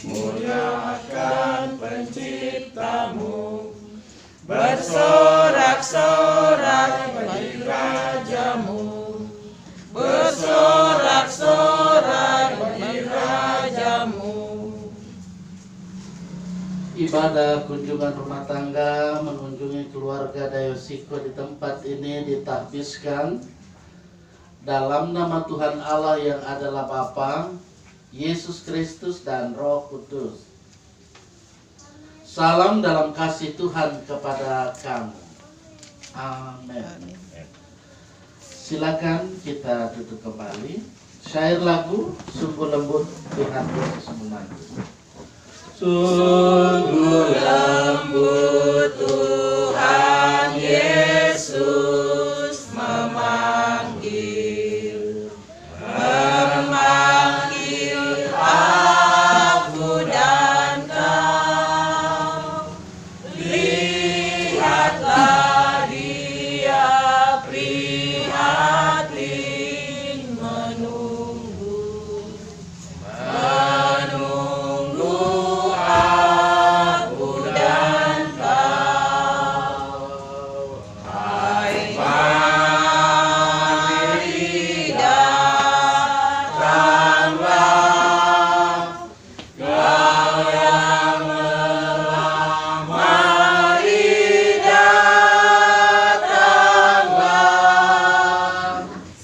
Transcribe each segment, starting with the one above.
muliakan penciptamu, bersorak-sorak bagi rajamu, bersorak-sorak bagi rajamu. Ibadah kunjungan rumah tangga mengunjungi keluarga Dayosiko di tempat ini ditahbiskan dalam nama Tuhan Allah yang adalah Bapa, Yesus Kristus dan Roh Kudus. Salam dalam kasih Tuhan kepada kamu. Amin. Silakan kita duduk kembali. Syair lagu Sungguh Lembut Tuhan Yesus Memanggil. Sungguh lembut Tuhan Yesus memanggil, memanggil aku dan kau. Lihatlah dia prihatin menunggu aku dan kau. Hai mari datanglah, kau yang lelah, mari datanglah.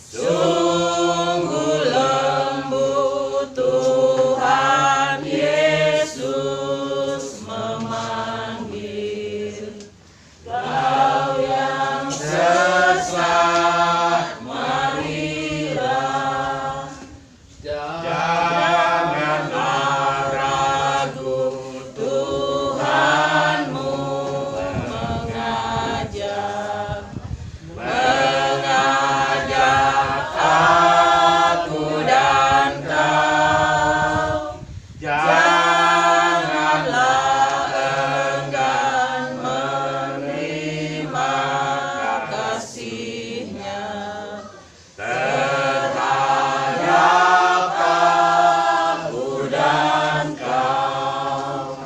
Sungguh lembut Tuhan Yesus memanggil, kau yang sesat, marilah. Janganlah ragu, Tuhanmu mengajak aku dan kau. Janganlah enggan menerima kasih-Nya terhadap aku dan kau.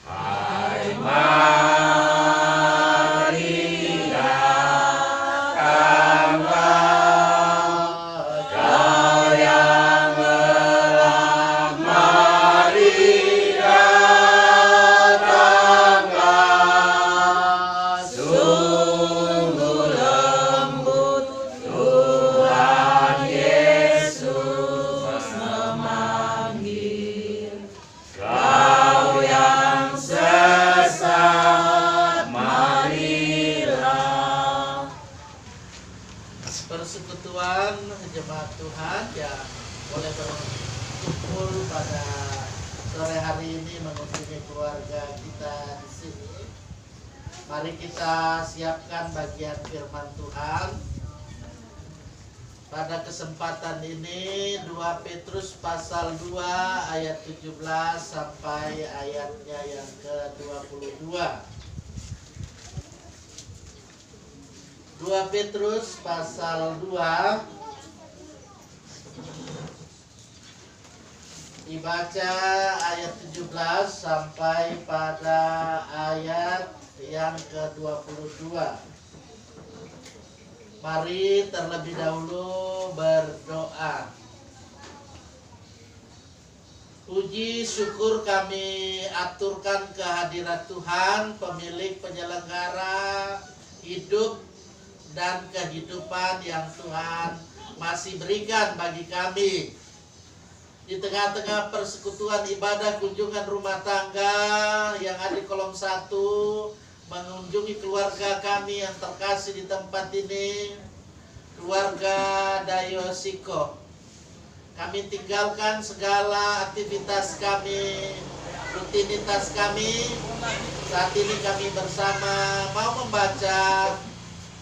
Hai mari datanglah, kau yang lelah, mari datanglah. Sungguh lembut Tuhan Yesus memanggil, kau yang sesat, marilah. Persekutuan jemaat Tuhan yang boleh berkumpul pada sore hari ini mengunjungi keluarga kita di sini. Mari kita siapkan bagian firman Tuhan. Pada kesempatan ini 2 Petrus pasal 2 ayat 17 sampai ayatnya yang ke-22. 2 Petrus pasal 2 dibaca ayat 17 sampai pada ayat yang ke-22. Mari terlebih dahulu berdoa. Puji syukur kami aturkan kehadirat Tuhan, pemilik penyelenggara hidup dan kehidupan yang Tuhan masih berikan bagi kami. Di tengah-tengah persekutuan ibadah kunjungan rumah tangga yang ada di kolom 1, mengunjungi keluarga kami yang terkasih di tempat ini, keluarga Dayosiko. Kami tinggalkan segala aktivitas kami, rutinitas kami. Saat ini kami bersama mau membaca,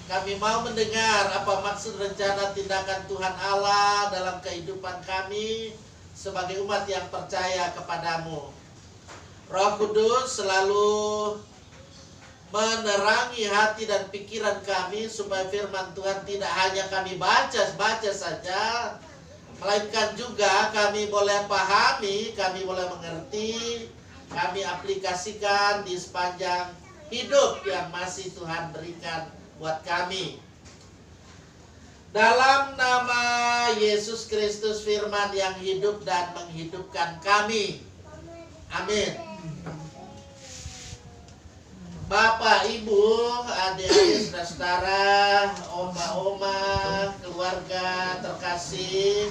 kami mau mendengar apa maksud rencana tindakan Tuhan Allah dalam kehidupan kami sebagai umat yang percaya kepadamu. Roh Kudus selalu menerangi hati dan pikiran kami supaya firman Tuhan tidak hanya kami baca saja, melainkan juga kami boleh pahami, kami boleh mengerti, kami aplikasikan di sepanjang hidup yang masih Tuhan berikan buat kami. Dalam nama Yesus Kristus firman yang hidup dan menghidupkan kami. Amin. Bapak, Ibu, adik-adik, saudara-saudara, oma-oma, keluarga terkasih,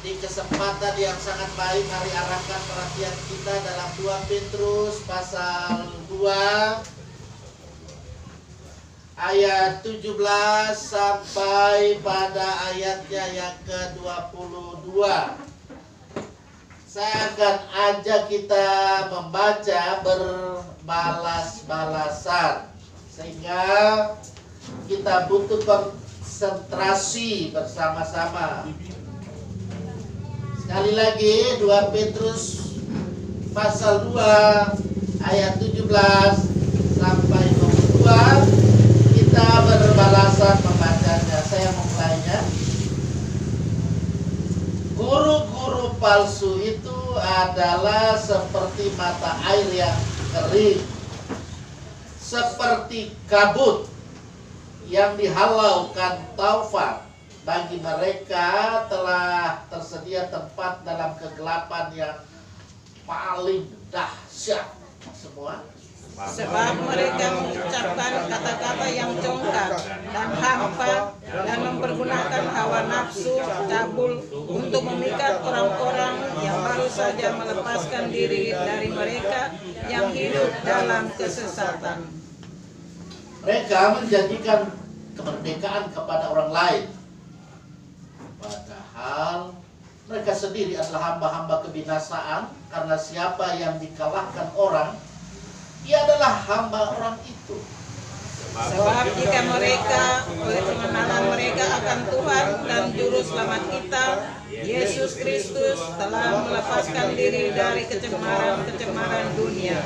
di kesempatan yang sangat baik, mari arahkan perhatian kita dalam 2 Petrus pasal 2 ayat 17 sampai pada ayatnya yang ke-22. Saya akan ajak kita membaca berbalas-balasan, sehingga kita butuh konsentrasi bersama-sama. Sekali lagi 2 Petrus pasal 2 ayat 17 sampai 22, kita berbalasan membacanya. Saya memulainya. Guru-guru palsu itu adalah seperti mata air yang kering, seperti kabut yang dihalaukan taufan. Bagi mereka telah tersedia tempat dalam kegelapan yang paling dahsyat. Semua. Sebab mereka mengucapkan kata-kata yang congkak dan hampa dan mempergunakan hawa nafsu cabul untuk memikat orang-orang yang baru saja melepaskan diri dari mereka yang hidup dalam kesesatan. Mereka menjanjikan kemerdekaan kepada orang lain, padahal mereka sendiri adalah hamba-hamba kebinasaan, karena siapa yang dikalahkan orang, ia adalah hamba orang itu. Sebab jika mereka oleh pengenalan mereka akan Tuhan dan Juru Selamat kita, Yesus Kristus, telah melepaskan diri dari kecemaran-kecemaran dunia,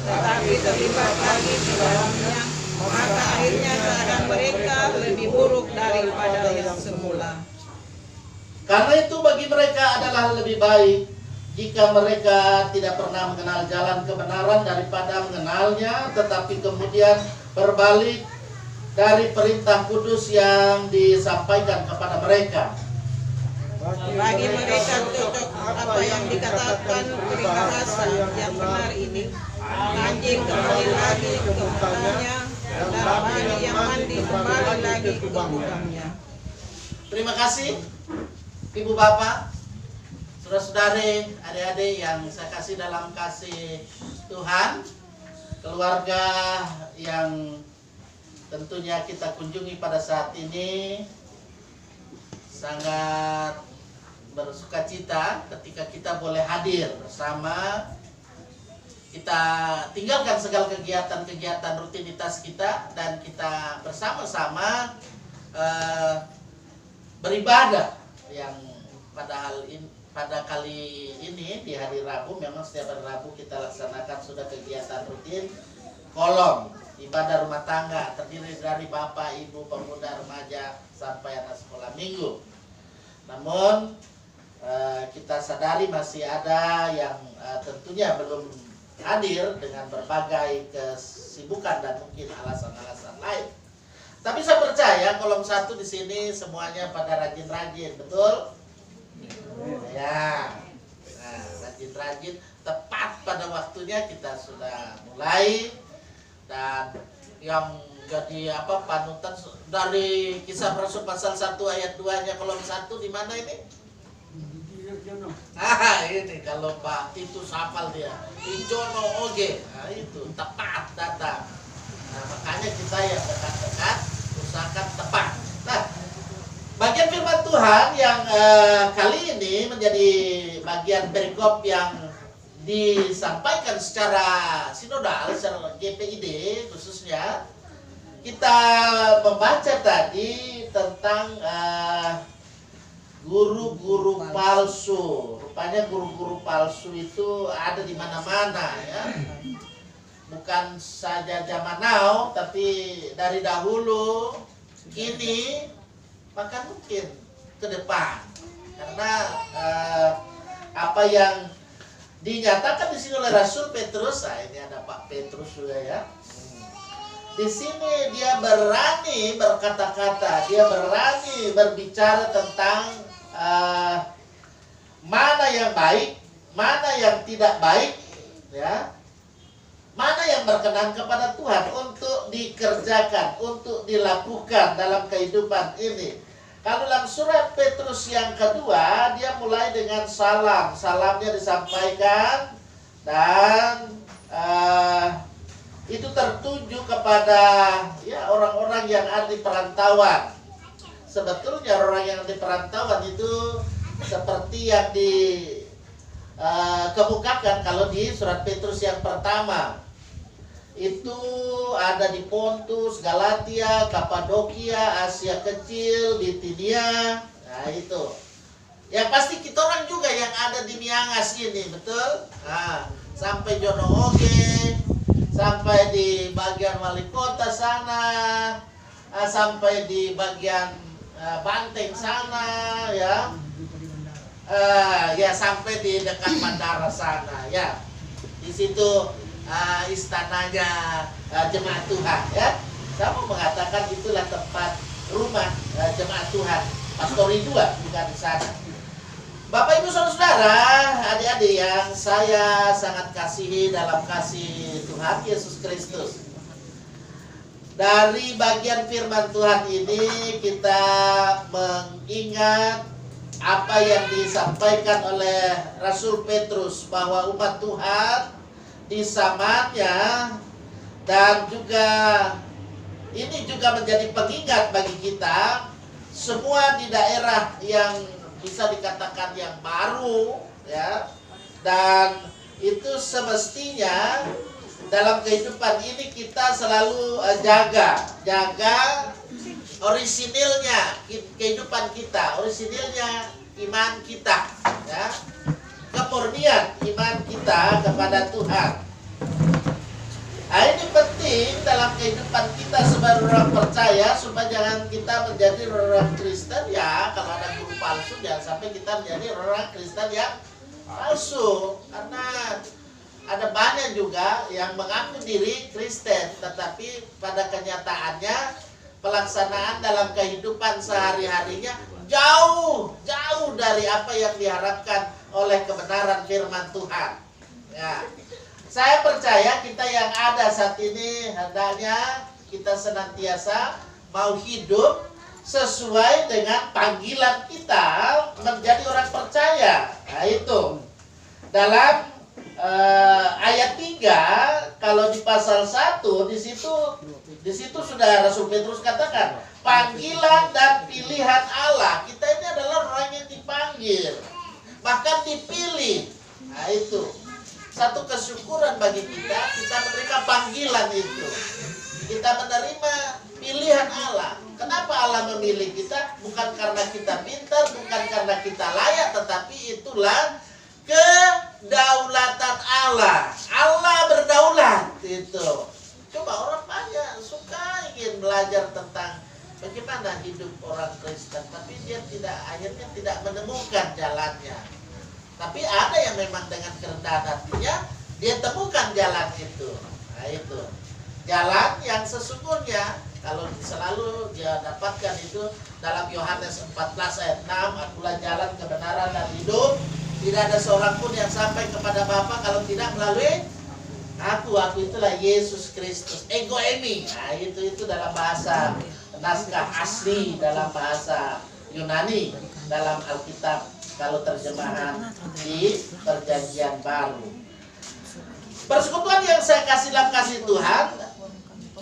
tetapi terlibat lagi di dalamnya, maka akhirnya keadaan mereka lebih buruk daripada yang semula. Karena itu bagi mereka adalah lebih baik jika mereka tidak pernah mengenal jalan kebenaran daripada mengenalnya, tetapi kemudian berbalik dari perintah kudus yang disampaikan kepada mereka. Bagi mereka cocok apa yang dikatakan peribahasa yang benar ini, anjing kembali lagi ke kandangnya, dan bayi yang mandi kembali lagi ke lubangnya. Terima kasih Ibu Bapak, saudara-saudari, adik-adik yang saya kasih dalam kasih Tuhan, keluarga yang tentunya kita kunjungi pada saat ini, sangat bersuka cita ketika kita boleh hadir bersama. Kita tinggalkan segala kegiatan-kegiatan rutinitas kita dan kita bersama-sama beribadah, yang pada kali ini di hari Rabu, memang setiap hari Rabu kita laksanakan sudah kegiatan rutin kolom ibadah rumah tangga, terdiri dari Bapak, Ibu, pemuda, remaja sampai anak sekolah minggu. Namun kita sadari masih ada yang tentunya belum hadir dengan berbagai kesibukan dan mungkin alasan-alasan lain. Tapi saya percaya kolom 1 di sini semuanya pada rajin-rajin, betul? Ya, nah, rajin-rajin, tepat pada waktunya kita sudah mulai. Dan yang jadi panutan dari Kisah Rasul pasal 1 ayat 2-nya kolom 1 di mana ini? Ini kalau Pak Titus hafal dia, Ijono Oge, nah itu tepat datang. Nah, makanya kita yang dekat-dekat usahakan tepat. Nah, bagian firman Tuhan yang kali ini menjadi bagian perikop yang disampaikan secara sinodal, secara GPID khususnya. Kita membaca tadi tentang guru-guru palsu. Rupanya guru-guru palsu itu ada di mana-mana ya. Bukan saja zaman now, tapi dari dahulu, kini, bahkan mungkin ke depan. Karena apa yang dinyatakan di sini oleh Rasul Petrus, nah ini ada Pak Petrus juga ya. Di sini dia berani berkata-kata, dia berani berbicara tentang mana yang baik, mana yang tidak baik, ya. Mana yang berkenan kepada Tuhan untuk dikerjakan, untuk dilakukan dalam kehidupan ini. Kalau dalam surat Petrus yang kedua, dia mulai dengan salam. Salamnya disampaikan dan itu tertuju kepada ya orang-orang yang ada di perantauan. Sebetulnya orang yang di perantauan itu seperti yang dikemukakan kalau di surat Petrus yang pertama. Itu ada di Pontus, Galatia, Kapadokia, Asia Kecil, Bitinia. Nah itu. Yang pasti kita orang juga yang ada di Miangas ini, betul? Nah, sampai Jonooge, sampai di bagian wali kota sana, sampai di bagian Banteng sana, ya. Ya sampai di dekat bandara sana, ya. Di situ istananya jemaat Tuhan, ya. Saya mau mengatakan itulah tempat rumah jemaat Tuhan. Pastori 2 bukan di sana. Bapak Ibu Saudara, adik-adik yang saya sangat kasihi dalam kasih Tuhan Yesus Kristus. Dari bagian firman Tuhan ini kita mengingat apa yang disampaikan oleh Rasul Petrus bahwa umat Tuhan di zamannya dan juga ini juga menjadi pengingat bagi kita semua di daerah yang bisa dikatakan yang baru, ya, dan itu semestinya dalam kehidupan ini kita selalu jaga orisinilnya kehidupan kita, orisinilnya iman kita, ya. Kemurnian iman kita kepada Tuhan. Nah, ini penting dalam kehidupan kita sebagai orang percaya supaya jangan kita menjadi orang Kristen, ya. Kalau ada guru palsu jangan sampai kita menjadi orang Kristen yang palsu, karena ada banyak juga yang mengaku diri Kristen tetapi pada kenyataannya pelaksanaan dalam kehidupan sehari-harinya jauh dari apa yang diharapkan oleh kebenaran firman Tuhan. Ya. Saya percaya kita yang ada saat ini hendaknya kita senantiasa mau hidup sesuai dengan panggilan kita menjadi orang percaya. Nah itu. Dalam ayat 3 kalau di pasal 1 di situ sudah Rasul Petrus katakan panggilan dan pilihan Allah. Kita ini adalah orang yang dipanggil, bahkan dipilih. Nah itu satu kesyukuran bagi kita menerima panggilan itu, kita menerima pilihan Allah. Kenapa Allah memilih kita? Bukan karena kita pintar, bukan karena kita layak, tetapi itulah kedaulatan Allah. Allah berdaulat itu. Coba orang banyak suka ingin belajar tentang bagaimana hidup orang Kristen, tapi dia akhirnya tidak menemukan jalannya. Tapi ada yang memang dengan kerendahan hatinya dia temukan jalan itu. Nah itu jalan yang sesungguhnya kalau selalu dia dapatkan itu dalam Yohanes 14 ayat 6, akulah jalan kebenaran dan hidup. Tidak ada seorang pun yang sampai kepada Bapa kalau tidak melalui aku itulah Yesus Kristus. Ego eimi. Nah itu dalam bahasa naskah asli, dalam bahasa Yunani, dalam Alkitab kalau terjemahan di Perjanjian Baru. Persekutuan yang saya kasih dalam kasih Tuhan,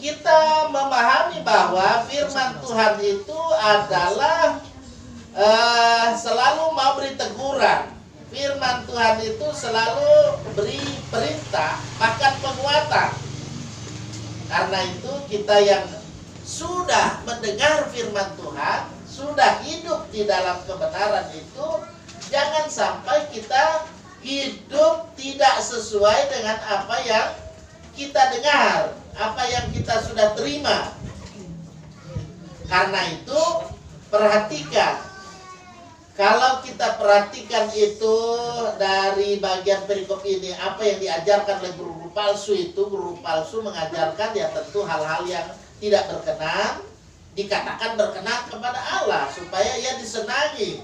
kita memahami bahwa firman Tuhan itu adalah selalu mau beri teguran. Firman Tuhan itu selalu beri perintah, bahkan penguatan. Karena itu kita yang sudah mendengar firman Tuhan, sudah hidup di dalam kebenaran itu, jangan sampai kita hidup tidak sesuai dengan apa yang kita dengar, apa yang kita sudah terima. Karena itu perhatikan, Kalau kita perhatikan itu dari bagian perikop ini, apa yang diajarkan oleh guru palsu itu, guru palsu mengajarkan ya tentu hal-hal yang tidak berkenan, dikatakan berkenan kepada Allah supaya ia disenangi.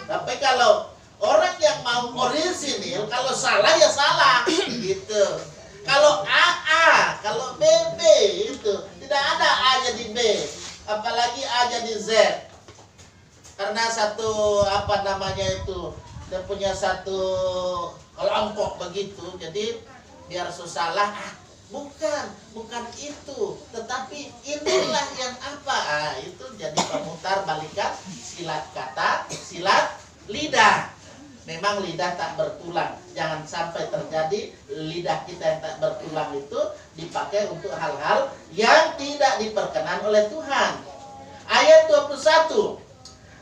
Tapi kalau orang yang mau orisinil, kalau salah ya salah, gitu. Kalau A, kalau B, itu tidak ada A jadi B, apalagi A jadi Z. Karena satu apa namanya itu, dia punya satu kelompok begitu, jadi biar salah. Bukan itu, tetapi inilah yang apa? Itu jadi pemutar balikan silat kata, silat lidah. Memang lidah tak bertulang. Jangan sampai terjadi lidah kita yang tak bertulang itu dipakai untuk hal-hal yang tidak diperkenan oleh Tuhan. Ayat 21.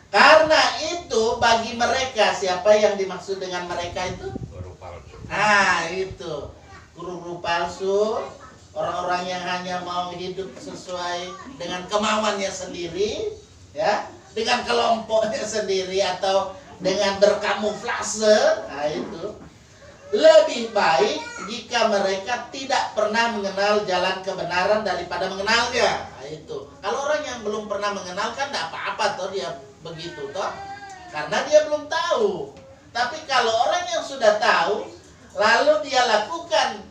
Karena itu bagi mereka, siapa yang dimaksud dengan mereka itu? Guru palsu. Itu guru-guru palsu, orang-orang yang hanya mau hidup sesuai dengan kemauannya sendiri, ya, dengan kelompoknya sendiri atau dengan berkamuflase. Itu lebih baik jika mereka tidak pernah mengenal jalan kebenaran daripada mengenalnya. Itu kalau orang yang belum pernah mengenal kan tidak apa-apa toh dia begitu toh, karena dia belum tahu. Tapi kalau orang yang sudah tahu lalu dia lakukan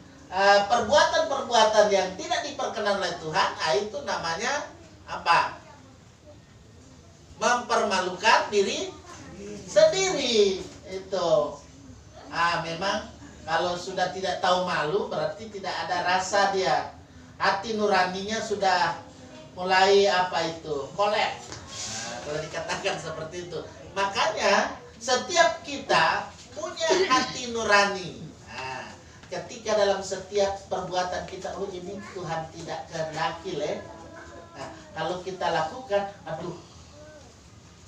perbuatan-perbuatan yang tidak diperkenan oleh Tuhan, itu namanya apa? Mempermalukan diri sendiri. Itu memang kalau sudah tidak tahu malu berarti tidak ada rasa dia, hati nuraninya sudah mulai kolep. Kalau dikatakan seperti itu, makanya setiap kita punya hati nurani. Ketika dalam setiap perbuatan kita, ini Tuhan tidak kehendaki, kalau kita lakukan,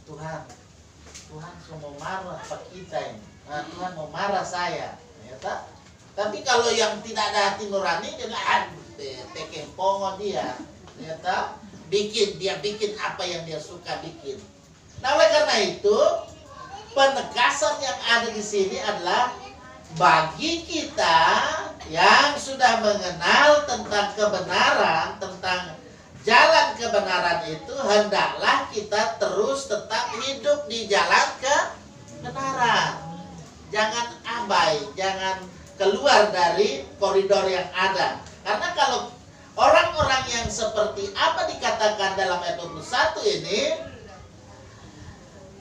Tuhan mau marah apa kita ini? Tuhan mau marah saya, ya tak? Tapi kalau yang tidak ada hati nurani, dia tekeng pongo dia, ya tak? Dia bikin apa yang dia suka bikin. Nah, oleh karena itu penegasan yang ada di sini adalah bagi kita yang sudah mengenal tentang kebenaran, tentang jalan kebenaran itu, hendaklah kita terus tetap hidup di jalan kebenaran. Jangan abai, jangan keluar dari koridor yang ada. Karena kalau orang-orang yang seperti apa dikatakan dalam ayat 21 ini,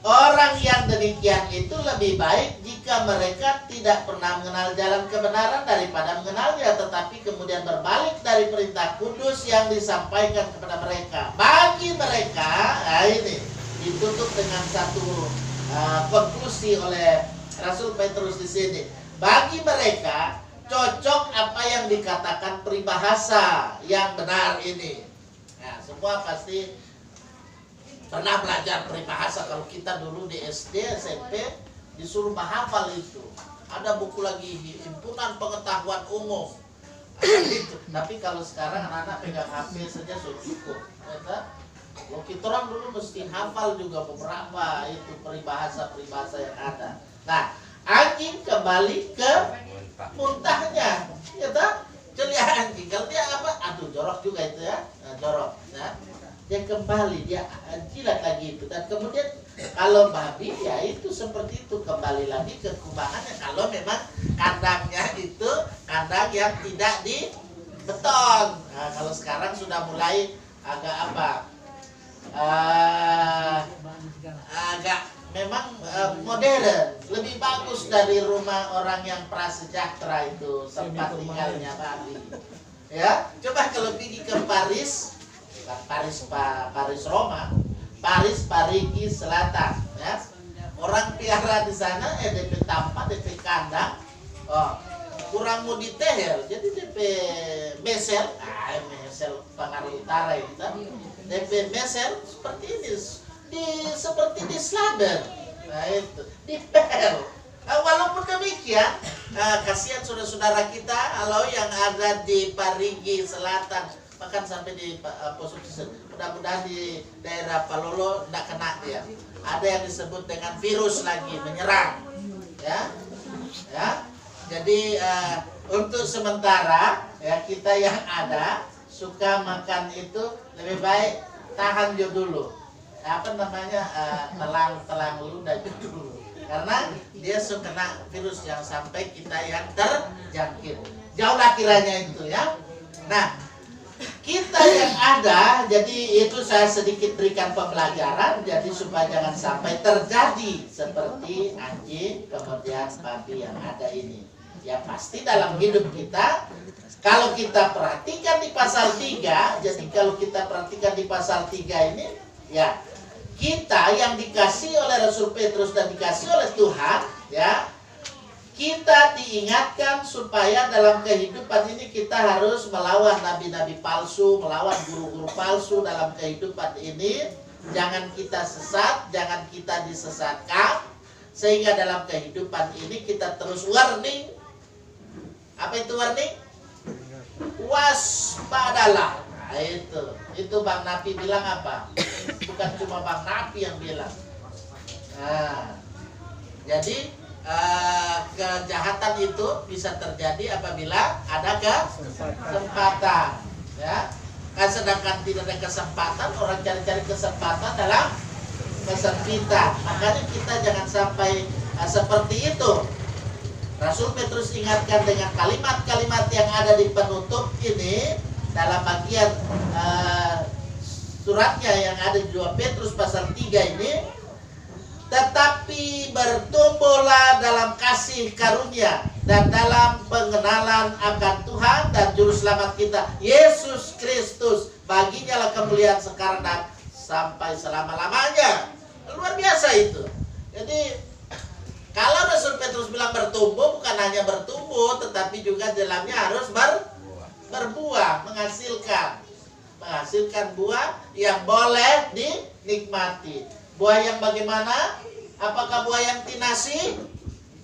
orang yang demikian itu lebih baik jika mereka tidak pernah mengenal jalan kebenaran daripada mengenalnya, tetapi kemudian berbalik dari perintah kudus yang disampaikan kepada mereka. Bagi mereka, ini ditutup dengan satu konklusi oleh Rasul Petrus di sini. Bagi mereka cocok apa yang dikatakan peribahasa yang benar ini. Nah, semua pasti pernah belajar peribahasa. Kalau kita dulu di SD, SMP disuruh menghafal itu. Ada buku lagi, himpunan pengetahuan umum. Gitu. Tapi kalau sekarang anak-anak pegang HP saja sudah cukup. Kalau kita orang dulu mesti hafal juga beberapa itu peribahasa-peribahasa yang ada. Nah, anjing kembali ke muntahnya, ya tak? Celia anjing, kalau dia jorok juga itu ya, jorok. Nah, dia kembali, dia jilat lagi itu. Dan kemudian kalau babi ya itu seperti itu, kembali lagi ke kubangannya. Kalau memang kandangnya itu kandang yang tidak di beton. Nah, kalau sekarang sudah mulai agak agak memang modern, lebih bagus dari rumah orang yang prasejahtera itu tempat tinggalnya babi. Ya, coba kalau pergi ke Paris, Paris Roma, Paris Parigi Selatan, ya. Orang piara di sana DP tampak, DP kandang, kurang mau ditehel, jadi DP mesel, mesel pengaruh utara itu, DP mesel seperti ini. Seperti di Sladen, nah itu dipel. Walaupun demikian, kasihan saudara-saudara kita kalau yang ada di Parigi Selatan, bahkan sampai di Poso. Mudah-mudahan di daerah Palolo tidak kena dia. ada yang disebut dengan virus lagi menyerang. Ya. Jadi untuk sementara ya kita yang ada suka makan itu lebih baik tahan dulu. Apa namanya telang ludah dulu. Karena dia suka kena virus yang sampai kita yang terjangkit. Jauhlah kiranya itu ya. Nah, kita yang ada, jadi itu saya sedikit berikan pembelajaran, jadi supaya jangan sampai terjadi seperti anjing kemudian babi yang ada ini. Ya pasti dalam hidup kita, kalau kita perhatikan di pasal 3, jadi kalau kita perhatikan di pasal 3 ini, ya kita yang dikasih oleh Rasul Petrus dan dikasih oleh Tuhan, ya kita diingatkan supaya dalam kehidupan ini kita harus melawan nabi-nabi palsu, melawan guru-guru palsu dalam kehidupan ini. Jangan kita sesat, jangan kita disesatkan, sehingga dalam kehidupan ini kita terus warning. Apa itu warning? Waspadalah. Nah, itu Bang Napi bilang apa? Bukan cuma Bang Napi yang bilang. Nah, jadi kejahatan itu bisa terjadi apabila ada kesempatan, ya. Sedangkan tidak ada kesempatan, orang cari-cari kesempatan dalam kesempitan. Makanya kita jangan sampai seperti itu. Rasul Petrus ingatkan dengan kalimat-kalimat yang ada di penutup ini dalam bagian suratnya yang ada di 2 Petrus pasal 3 ini. Tetapi bertumbuhlah dalam kasih karunia dan dalam pengenalan akan Tuhan dan Juru Selamat kita, Yesus Kristus. Baginya lah kemuliaan sekarang dan sampai selama-lamanya. Luar biasa itu. Jadi kalau Rasul Petrus bilang bertumbuh, bukan hanya bertumbuh, tetapi juga dalamnya harus berbuah, menghasilkan buah yang boleh dinikmati. Buah yang bagaimana? Apakah buah yang tinasi?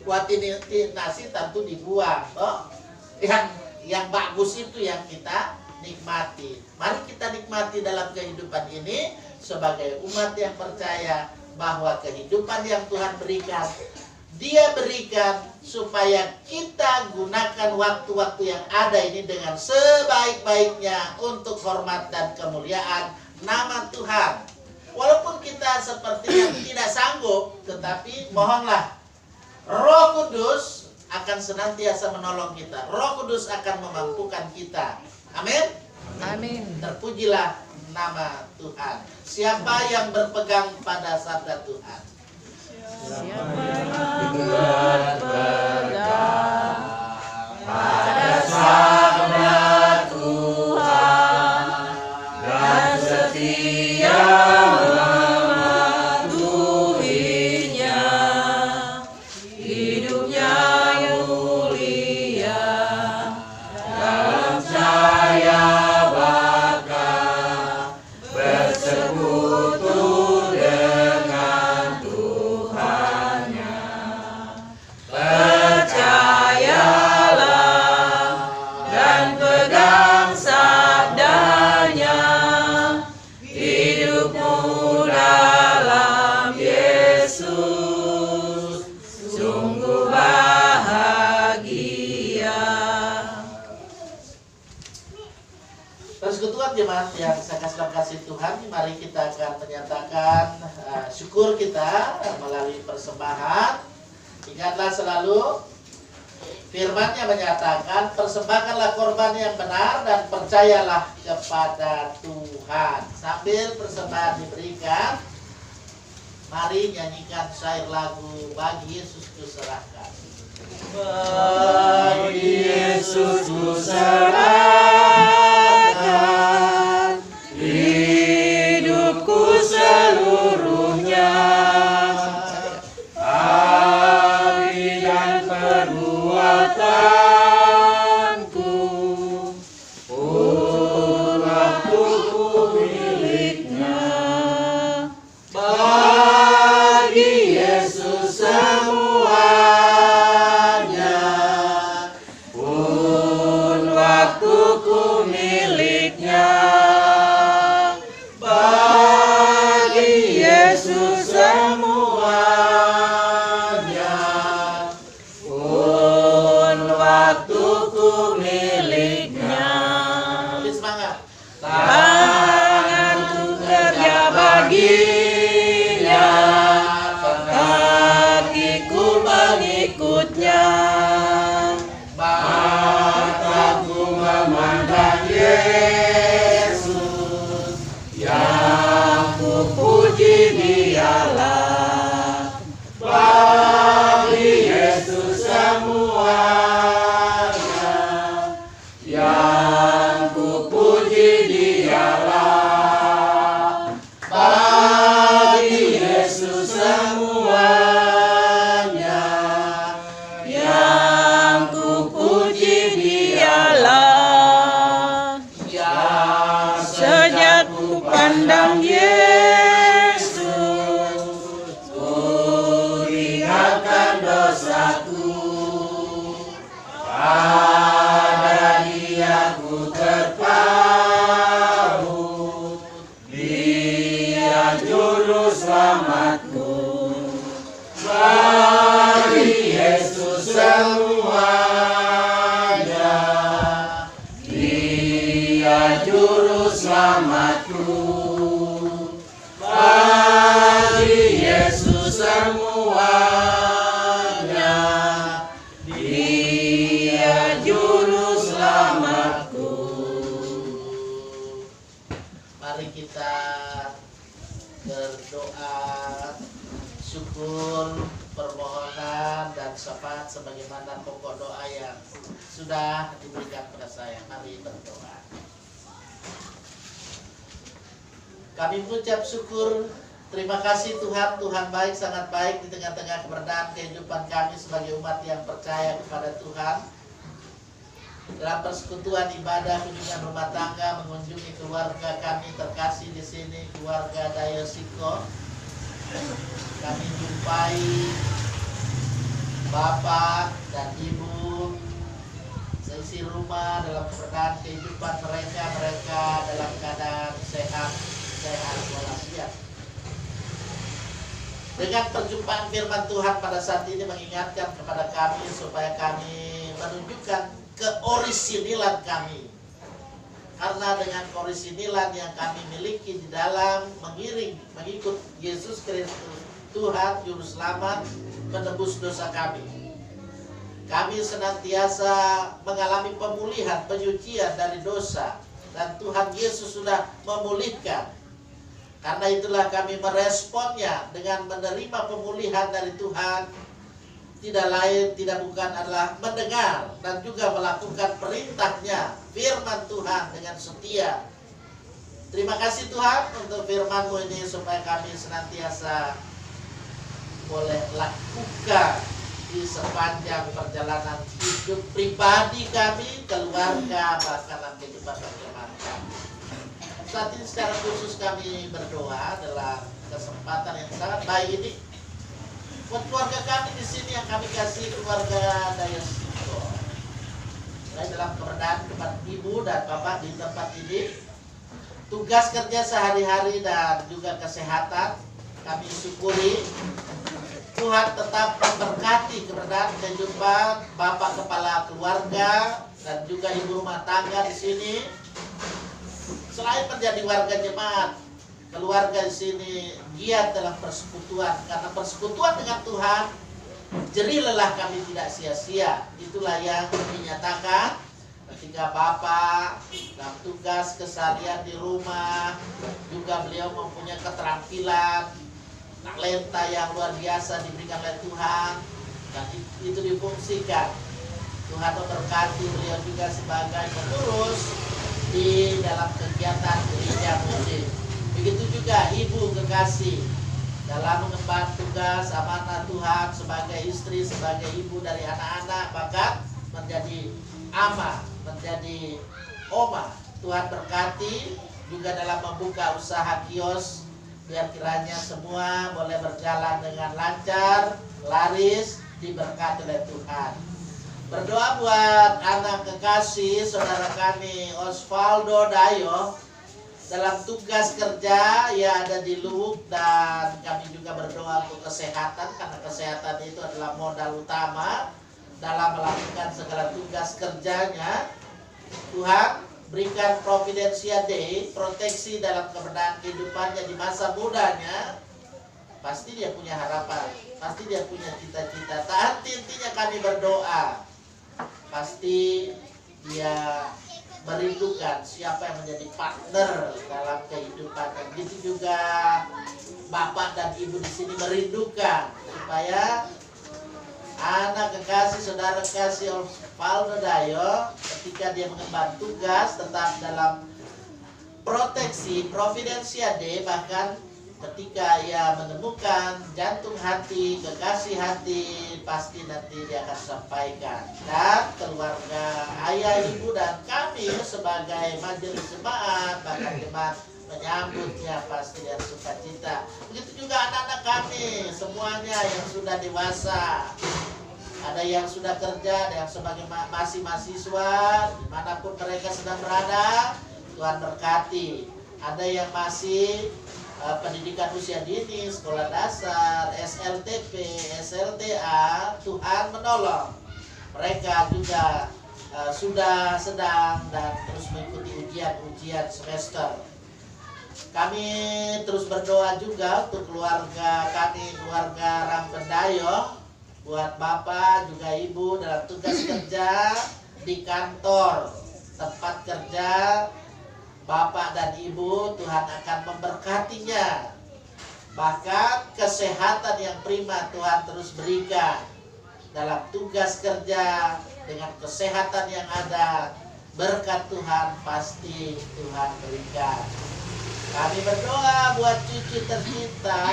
Buah tinasi tentu dibuang. Oh, yang bagus itu yang kita nikmati. Mari kita nikmati dalam kehidupan ini sebagai umat yang percaya bahwa kehidupan yang Tuhan berikan, Dia berikan supaya kita gunakan waktu-waktu yang ada ini dengan sebaik-baiknya untuk hormat dan kemuliaan nama Tuhan. Walaupun kita sepertinya tidak sanggup, tetapi mohonlah Roh Kudus akan senantiasa menolong kita. Roh Kudus akan memampukan kita. Amin. Amin. Terpujilah nama Tuhan. Siapa yang berpegang pada sabda Tuhan? Siapa yang berpegang pada sabda Tuhan dan setia mematuhinya, hidupnya mulia dalam cahaya bakal bersekutu dengan Tuhannya. Percayalah dan pegang sabdanya, hidupmu dalam Yesus sungguh bahagia. Persekutuan jemaat yang saya kasih Tuhan, mari kita akan menyatakan syukur kita melalui persembahan. Ingatlah selalu firman-Nya menyatakan, persembahkanlah korban yang benar dan percayalah kepada Tuhan. Sambil persembahan diberikan, mari nyanyikan syair lagu Bagi Yesus Kuserahkan. Bagi Yesus kuserahkan hidupku seluruhnya, hati dan perbuatanku, pun waktuku miliknya. Bagi Yesus semuanya, pun waktuku miliknya. Bagi Yesus semuanya, waktuku miliknya. Lebih semangat. Tanganku kerja baginya, kakiku mengikutnya. Mataku memandang Yesus, yang Puji Dialah. bagi Yesus semuanya, yang kupuji Dialah. Bagi Yesus semuanya, Yang kupuji Dialah. yang Sejak ku pandang Yesus, ingatkan dosaku, pada Dia ku terpaut, Dia juru selamatku. Bagi Yesus semuanya, Dia juru selamatku. Bagi Yesus semuanya, Dia juru selamatku. Mari kita berdoa syukur, permohonan dan syafaat sebagaimana pokok doa yang sudah diberikan kepada saya. Mari berdoa. Kami mengucap syukur, terima kasih Tuhan, Tuhan baik, sangat baik di tengah-tengah keberadaan kehidupan kami sebagai umat yang percaya kepada Tuhan. Dalam persekutuan ibadah kunjungan rumah tangga mengunjungi keluarga kami terkasih di sini, keluarga Dayosiko. Kami jumpai Bapak dan Ibu seisi rumah dalam keberadaan kehidupan mereka dalam keadaan sehat walafiat. Dengan perjumpaan firman Tuhan pada saat ini mengingatkan kepada kami supaya kami menunjukkan keorisinilan kami. Karena dengan keorisinilan yang kami miliki di dalam mengikut Yesus Kristus, Tuhan Juru Selamat, menebus dosa kami. Kami senantiasa mengalami pemulihan, penyucian dari dosa, dan Tuhan Yesus sudah memulihkan. Karena itulah kami meresponnya dengan menerima pemulihan dari Tuhan. Tidak lain, tidak bukan adalah mendengar dan juga melakukan perintahnya, firman Tuhan dengan setia. Terima kasih Tuhan untuk firman-Mu ini supaya kami senantiasa boleh lakukan di sepanjang perjalanan hidup pribadi kami, keluarga, bahkan dalam kehidupan berjemaat kami. Saat ini secara khusus kami berdoa dalam kesempatan yang sangat baik ini buat keluarga kami di sini yang kami kasih, keluarga Dayosiko. Mulai dalam keberadaan tempat ibu dan bapak di tempat ini, tugas kerja sehari-hari dan juga kesehatan kami syukuri. Tuhan tetap memberkati keberadaan kehidupan bapak kepala keluarga dan juga ibu rumah tangga di sini. Selain menjadi warga jemaat, keluarga di sini giat dalam persekutuan, karena persekutuan dengan Tuhan jerih lelah kami tidak sia-sia. Itulah yang dinyatakan ketika Bapak dalam tugas keseharian di rumah, juga beliau mempunyai keterampilan talenta yang luar biasa diberikan oleh Tuhan, dan itu difungsikan. Tuhan memberkati beliau juga sebagai pengurus di dalam kegiatan gereja muslim. Begitu juga ibu kekasih dalam mengemban tugas amanah Tuhan sebagai istri, sebagai ibu dari anak-anak, bahkan menjadi ama, menjadi oma. Tuhan berkati juga dalam membuka usaha kios, biar kiranya semua boleh berjalan dengan lancar, laris, diberkati oleh Tuhan. Berdoa buat anak kekasih saudara kami Osvaldo Dayo dalam tugas kerja yang ada di Luwuk, dan kami juga berdoa untuk kesehatan, karena kesehatan itu adalah modal utama dalam melakukan segala tugas kerjanya. Tuhan berikan Providensia Dei, proteksi dalam kebenaran kehidupannya di masa mudanya. Pasti dia punya harapan, pasti dia punya cita-cita. Tak henti-hentinya kami berdoa, pasti dia merindukan siapa yang menjadi partner dalam kehidupannya. Begitu juga Bapak dan Ibu di sini merindukan supaya anak kekasih, saudara kekasih Osvaldo Dayo ketika dia mengemban tugas tetap dalam proteksi Providensia Dei. Bahkan ketika ia menemukan jantung hati, kekasih hati, pasti nanti dia akan sampaikan. Dan keluarga, ayah, ibu, dan kami sebagai majelis jemaat, bahkan jemaat menyambutnya pasti dengan sukacita. Begitu juga anak-anak kami, semuanya yang sudah dewasa. Ada yang sudah kerja, ada yang sebagai masih mahasiswa, dimanapun mereka sedang berada, Tuhan berkati. Ada yang masih pendidikan usia dini, sekolah dasar, SLTP, SLTA, Tuhan menolong. Mereka juga sudah sedang dan terus mengikuti ujian semester. Kami terus berdoa juga untuk keluarga kami, keluarga Rampendayo, buat Bapak juga Ibu dalam tugas kerja di kantor, tempat kerja Bapak dan Ibu. Tuhan akan memberkatinya. Bahkan kesehatan yang prima Tuhan terus berikan dalam tugas kerja. Dengan kesehatan yang ada, berkat Tuhan pasti Tuhan berikan. Kami berdoa buat cucu tercinta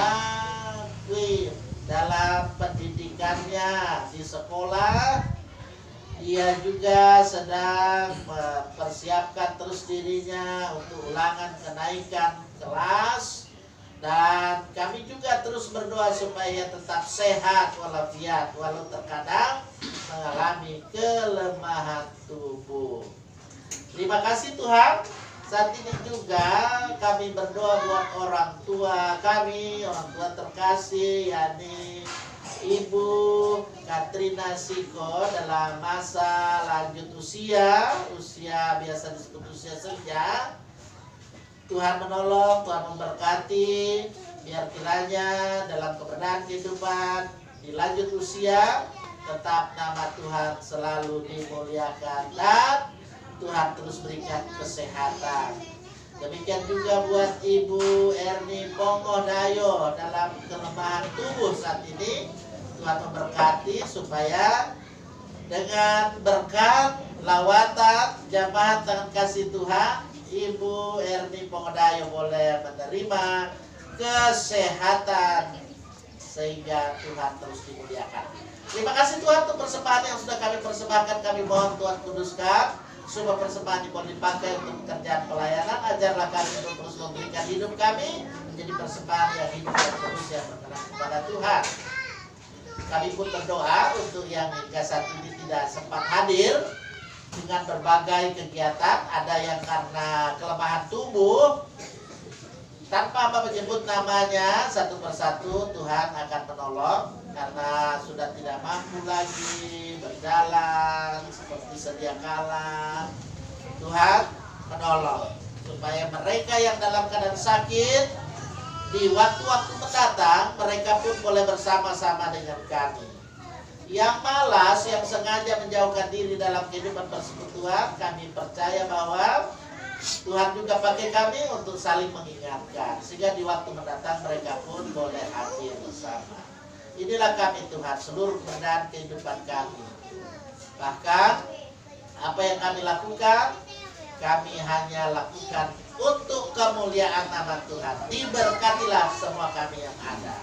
Queen dalam pendidikannya di sekolah. Dia juga sedang mempersiapkan terus dirinya untuk ulangan kenaikan kelas. Dan kami juga terus berdoa supaya tetap sehat walafiat, walau terkadang mengalami kelemahan tubuh. Terima kasih Tuhan. Saat ini juga kami berdoa buat orang tua kami, orang tua terkasih, yakni Ibu Katrina Siko dalam masa lanjut usia biasa disebut usia senja. Tuhan menolong, Tuhan memberkati, biar kiranya dalam kebenaran kehidupan di lanjut usia tetap nama Tuhan selalu dimuliakan dan Tuhan terus berikan kesehatan. Demikian juga buat Ibu Erni Pongo Dayo dalam kelemahan tubuh saat ini. Tuhan memberkati supaya dengan berkat lawatan jamaah tangan kasih Tuhan, Ibu Erni Pongo Dayo boleh menerima kesehatan sehingga Tuhan terus dimuliakan. Terima kasih Tuhan untuk persembahan yang sudah kami persembahkan. Kami mohon Tuhan kuduskan semua persembahan yang boleh dipakai untuk pekerjaan pelayanan. Ajarlah kami untuk terus memberikan hidup kami menjadi persembahan yang hidup dan terus yang berkenan kepada Tuhan. Kami pun berdoa untuk yang hingga saat ini tidak sempat hadir dengan berbagai kegiatan. Ada yang karena kelemahan tubuh, tanpa menyebut namanya satu persatu, Tuhan akan menolong karena sudah tidak mampu lagi berjalan seperti sedia kala. Tuhan menolong supaya mereka yang dalam keadaan sakit di waktu-waktu mendatang mereka pun boleh bersama-sama dengan kami. Yang malas, yang sengaja menjauhkan diri dalam kehidupan persekutuan, kami percaya bahwa Tuhan juga pakai kami untuk saling mengingatkan, sehingga di waktu mendatang mereka pun boleh hadir bersama. Inilah kami Tuhan, seluruh kebenaran kehidupan kami. Bahkan apa yang kami lakukan, kami hanya lakukan untuk kemuliaan nama Tuhan. Diberkatilah semua kami yang ada.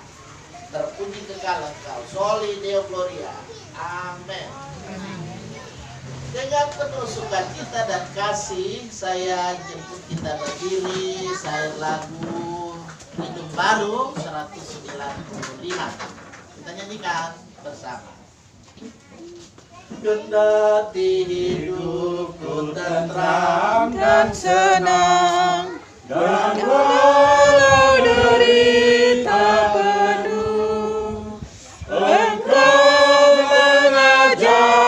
Terpuji kekal Engkau, Soli Deo Gloria. Amin. Dengan penuh sukacita dan kasih, saya jemput kita berdiri. Saya lagu Hidup Baru 195. Kita nyanyikan bersama. Kendati hidupku tentram dan senang, Dan walau derita penuh, Engkau mengajar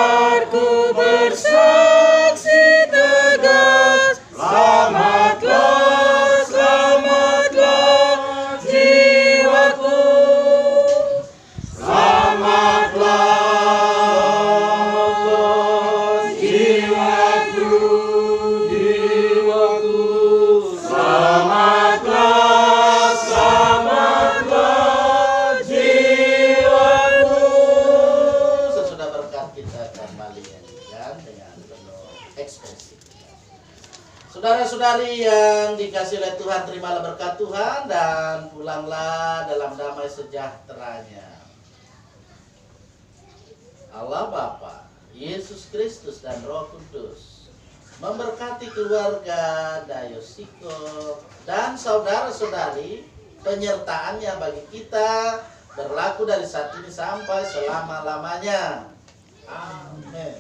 dibacakan dengan penuh ekspresi. Saudara-saudari yang dikasih oleh Tuhan, terimalah berkat Tuhan dan pulanglah dalam damai sejahteranya. Allah Bapa, Yesus Kristus dan Roh Kudus memberkati keluarga Dayosiko dan saudara-saudari, penyertaannya bagi kita berlaku dari saat ini sampai selama-lamanya. Amin.